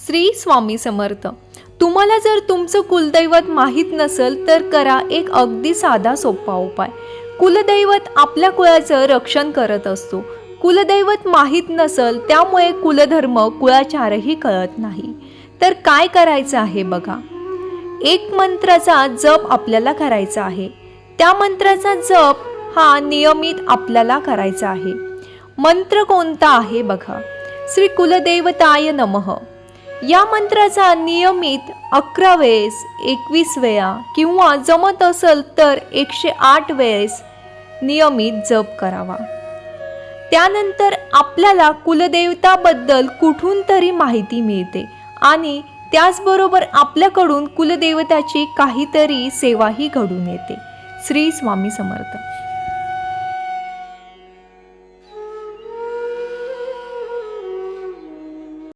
श्री स्वामी समर्थ. तुम्हाला जर तुमचं कुलदैवत माहीत नसेल तर करा एक अगदी साधा सोपा उपाय. कुलदैवत आपल्या कुळाचं रक्षण करत असतो. कुलदैवत माहीत नसेल त्यामुळे कुलधर्म कुळाचारही कळत नाही. तर काय करायचं आहे बघा. एक मंत्राचा जप आपल्याला करायचा आहे. त्या मंत्राचा जप हा नियमित आपल्याला करायचा आहे. मंत्र कोणता आहे बघा. श्री कुलदेवताय नमः. या मंत्राचा नियमित 11 वेळेस, 21 वेळा किंवा जमत असेल तर 108 वेळेस नियमित जप करावा. त्यानंतर आपल्याला कुलदेवताबद्दल कुठून तरी माहिती मिळते आणि त्याचबरोबर आपल्याकडून कुलदेवताची काहीतरी सेवाही घडून येते. श्री स्वामी समर्थ.